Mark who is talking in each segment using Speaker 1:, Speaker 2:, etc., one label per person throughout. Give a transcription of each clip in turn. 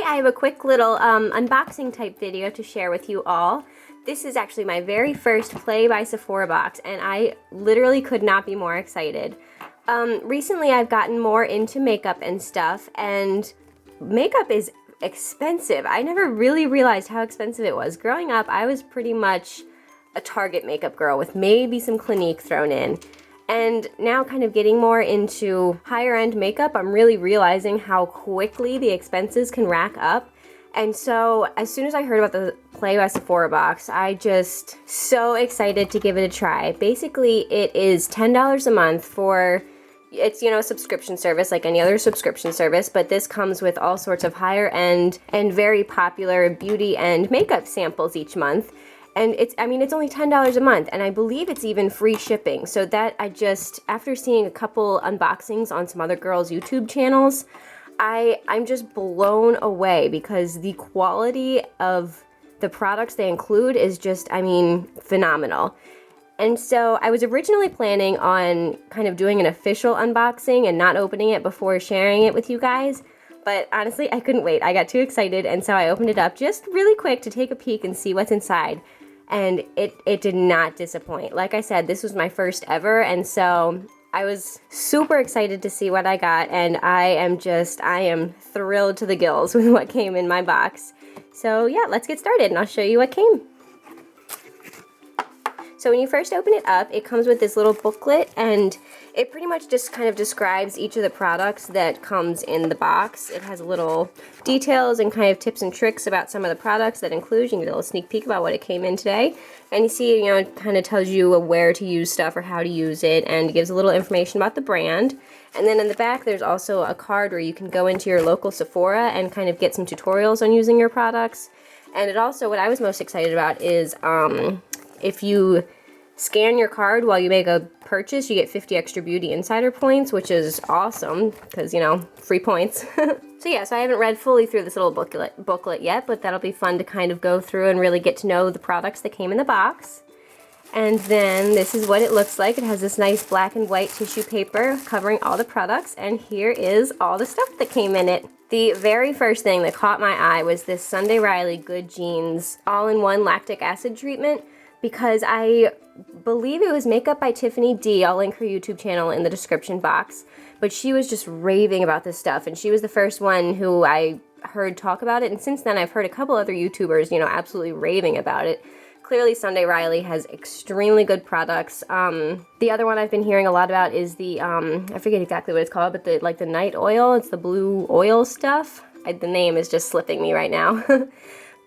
Speaker 1: I have a quick little unboxing type video to share with you all. This is actually my very first Play by Sephora box, and I literally could not be more excited. Recently I've gotten more into makeup and stuff, and makeup is expensive. I never really realized how expensive it was. Growing up, I was pretty much a Target makeup girl with maybe some Clinique thrown in. And now kind of getting more into higher end makeup, I'm really realizing how quickly the expenses can rack up. And so as soon as I heard about the Play by Sephora box, I just so excited to give it a try. Basically, it is $10 a month for, it's, you know, a subscription service like any other subscription service, but this comes with all sorts of higher end and very popular beauty and makeup samples each month. And it's only $10 a month, and I believe it's even free shipping. So that after seeing a couple unboxings on some other girls' YouTube channels, I'm just blown away because the quality of the products they include is just, phenomenal. And so I was originally planning on kind of doing an official unboxing and not opening it before sharing it with you guys. But honestly, I couldn't wait. I got too excited, and so I opened it up just really quick to take a peek and see what's inside. And it did not disappoint. Like I said, this was my first ever, and so I was super excited to see what I got, and I am thrilled to the gills with what came in my box. So yeah, let's get started, and I'll show you what came. So when you first open it up, it comes with this little booklet, and it pretty much just kind of describes each of the products that comes in the box. It has little details and kind of tips and tricks about some of the products that include. You can get a little sneak peek about what it came in today. And you see, you know, it kind of tells you where to use stuff or how to use it, and gives a little information about the brand. And then in the back, there's also a card where you can go into your local Sephora and kind of get some tutorials on using your products. And it also, what I was most excited about is if you scan your card while you make a purchase, you get 50 extra Beauty Insider points, which is awesome because, you know, free points. So yeah, so I haven't read fully through this little booklet yet, but that'll be fun to kind of go through and really get to know the products that came in the box. And then this is what it looks like. It has this nice black and white tissue paper covering all the products, and here is all the stuff that came in it. The very first thing that caught my eye was this Sunday Riley Good Genes all-in-one lactic acid treatment, because I believe it was Makeup by Tiffany D. I'll link her YouTube channel in the description box. But she was just raving about this stuff, and she was the first one who I heard talk about it, and since then I've heard a couple other YouTubers, you know, absolutely raving about it. Clearly Sunday Riley has extremely good products. The other one I've been hearing a lot about is the, I forget exactly what it's called, but the night oil. It's the blue oil stuff. The name is just slipping me right now.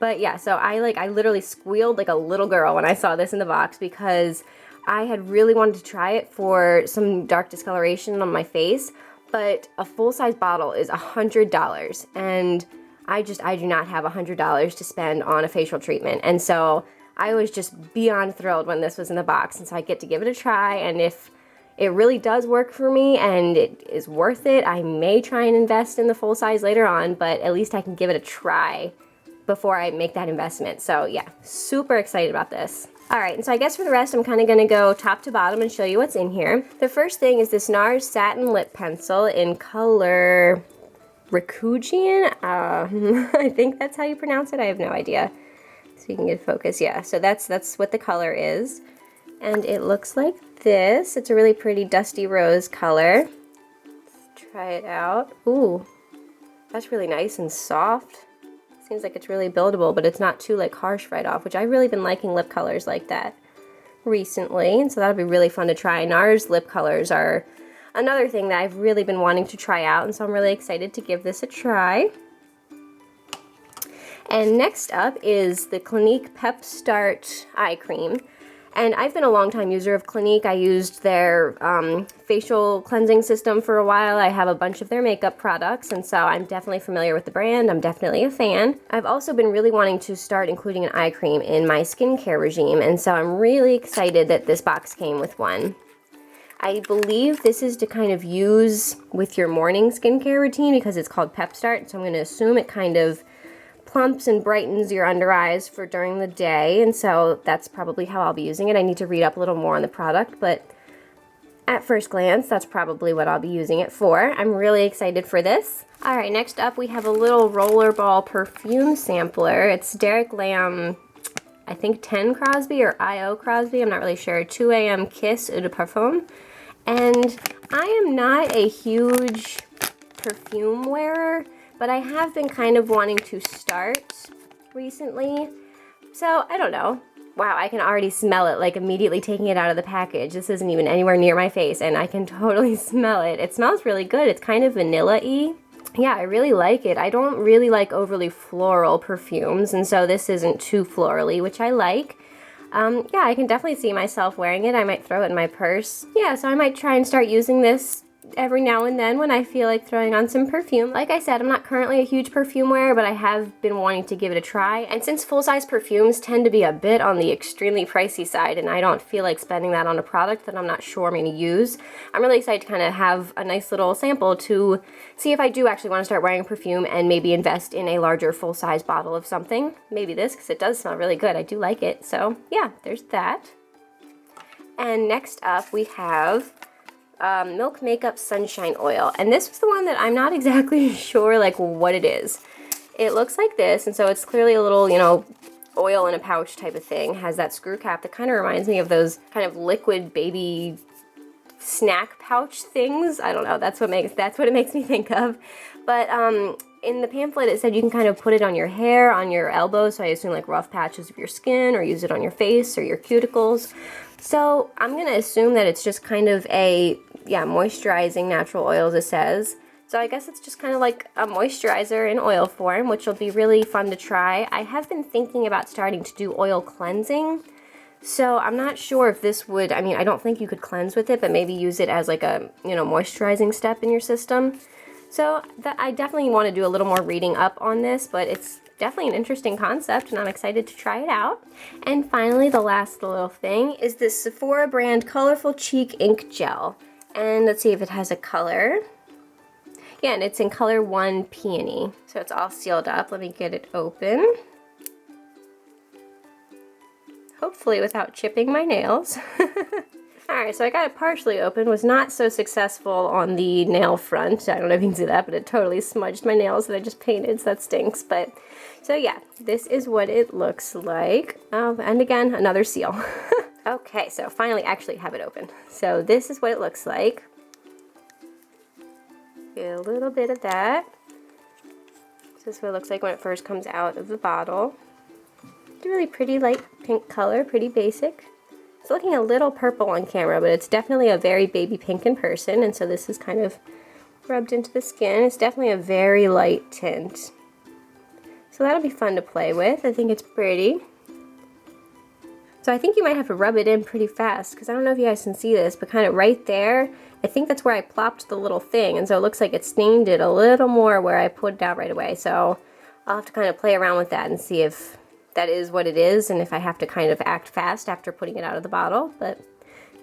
Speaker 1: But yeah, so I literally squealed like a little girl when I saw this in the box, because I had really wanted to try it for some dark discoloration on my face, but a full-size bottle is $100, and I do not have $100 to spend on a facial treatment. And so I was just beyond thrilled when this was in the box, and so I get to give it a try, and if it really does work for me and it is worth it, I may try and invest in the full size later on, but at least I can give it a try before I make that investment. So yeah, super excited about this. All right, and so I guess for the rest, I'm kind of gonna go top to bottom and show you what's in here. The first thing is this NARS Satin Lip Pencil in color Rakujian. I think that's how you pronounce it. I have no idea. So you can get focus, yeah. So that's what the color is. And it looks like this. It's a really pretty dusty rose color. Let's try it out. Ooh, that's really nice and soft. Seems like it's really buildable, but it's not too like harsh right off, which I've really been liking lip colors like that recently, and so that'll be really fun to try. NARS lip colors are another thing that I've really been wanting to try out, and so I'm really excited to give this a try. And next up is the Clinique Pep Start Eye Cream. And I've been a long-time user of Clinique. I used their facial cleansing system for a while. I have a bunch of their makeup products, and so I'm definitely familiar with the brand. I'm definitely a fan. I've also been really wanting to start including an eye cream in my skincare regime, and so I'm really excited that this box came with one. I believe this is to kind of use with your morning skincare routine because it's called Pep Start, so I'm going to assume it kind of plumps and brightens your under eyes for during the day, and so that's probably how I'll be using it. I need to read up a little more on the product, but at first glance, that's probably what I'll be using it for. I'm really excited for this. All right, next up we have a little rollerball perfume sampler. It's Derek Lam, I think 10 Crosby or I.O. Crosby, I'm not really sure. 2 a.m. Kiss Eau de Parfum. And I am not a huge perfume wearer, but I have been kind of wanting to start recently. So, I don't know. Wow, I can already smell it, like immediately taking it out of the package. This isn't even anywhere near my face, and I can totally smell it. It smells really good. It's kind of vanilla-y. Yeah, I really like it. I don't really like overly floral perfumes, and so this isn't too florally, which I like. Yeah, I can definitely see myself wearing it. I might throw it in my purse. Yeah, so I might try and start using this every now and then when I feel like throwing on some perfume. Like I said, I'm not currently a huge perfume wearer, but I have been wanting to give it a try. And since full-size perfumes tend to be a bit on the extremely pricey side, and I don't feel like spending that on a product that I'm not sure I'm going to use, I'm really excited to kind of have a nice little sample to see if I do actually want to start wearing a perfume and maybe invest in a larger full-size bottle of something. Maybe this, because it does smell really good. I do like it. So yeah, there's that. And next up we have Milk Makeup Sunshine Oil, and this was the one that I'm not exactly sure like what it is. It looks like this, and so it's clearly a little, you know, oil in a pouch type of thing. Has that screw cap that kind of reminds me of those kind of liquid baby snack pouch things. I don't know, that's what it makes me think of. But in the pamphlet it said you can kind of put it on your hair, on your elbows, so I assume like rough patches of your skin, or use it on your face or your cuticles. So I'm gonna assume that it's just kind of a, yeah, moisturizing natural oils, it says. So I guess it's just kind of like a moisturizer in oil form, which will be really fun to try. I have been thinking about starting to do oil cleansing. So I'm not sure if this would, I mean, I don't think you could cleanse with it, but maybe use it as like a, you know, moisturizing step in your system. So I definitely want to do a little more reading up on this, but it's definitely an interesting concept, and I'm excited to try it out. And finally, the last little thing is this Sephora brand Colorful Cheek Ink Gel. And let's see if it has a color. Yeah, and it's in color 1 Peony. So it's all sealed up. Let me get it open. Hopefully without chipping my nails. Alright, so I got it partially open. Was not so successful on the nail front. I don't know if you can see that, but it totally smudged my nails that I just painted, so that stinks. But, so yeah, this is what it looks like. Oh, and again, another seal. Okay, so finally actually have it open. So this is what it looks like. Get a little bit of that. This is what it looks like when it first comes out of the bottle. It's a really pretty light pink color, pretty basic. It's looking a little purple on camera, but it's definitely a very baby pink in person, and so this is kind of rubbed into the skin. It's definitely a very light tint. So that'll be fun to play with. I think it's pretty. So I think you might have to rub it in pretty fast, because I don't know if you guys can see this, but kind of right there, I think that's where I plopped the little thing, and so it looks like it stained it a little more where I put it out right away. So I'll have to kind of play around with that and see if that is what it is, and if I have to kind of act fast after putting it out of the bottle. But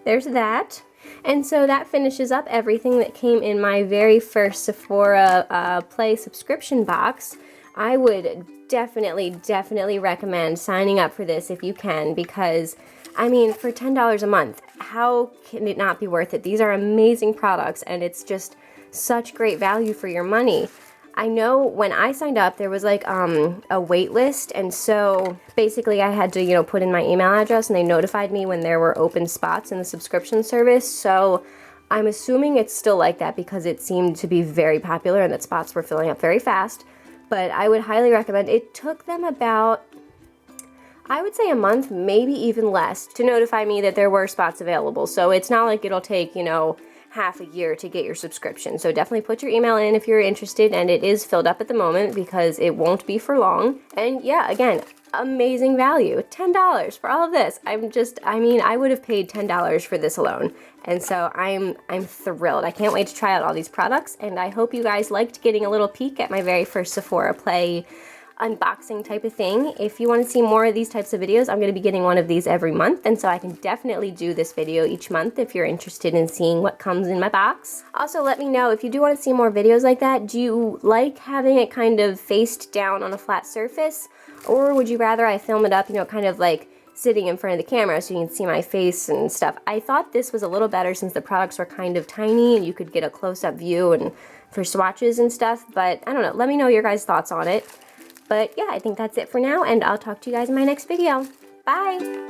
Speaker 1: there's that. And so that finishes up everything that came in my very first Sephora Play subscription box. I would definitely recommend signing up for this if you can, because I mean, for $10 a month, how can it not be worth it? These are amazing products, and it's just such great value for your money. I know when I signed up, there was like a wait list, and so basically I had to, you know, put in my email address, and they notified me when there were open spots in the subscription service. So I'm assuming it's still like that, because it seemed to be very popular and that spots were filling up very fast. But I would highly recommend. It took them about, I would say, a month, maybe even less, to notify me that there were spots available. So it's not like it'll take, you know, half a year to get your subscription. So definitely put your email in if you're interested, and it is filled up at the moment because it won't be for long. And yeah, again, amazing value. $10 for all of this. I mean, I would have paid $10 for this alone. And so I'm thrilled. I can't wait to try out all these products, and I hope you guys liked getting a little peek at my very first Sephora Play unboxing type of thing. If you want to see more of these types of videos, I'm going to be getting one of these every month, and so I can definitely do this video each month if you're interested in seeing what comes in my box. Also, let me know if you do want to see more videos like that. Do you like having it kind of faced down on a flat surface, or would you rather I film it up, you know, kind of like sitting in front of the camera so you can see my face and stuff. I thought this was a little better since the products were kind of tiny and you could get a close-up view and for swatches and stuff, but I don't know. Let me know your guys' thoughts on it. But yeah, I think that's it for now, and I'll talk to you guys in my next video. Bye!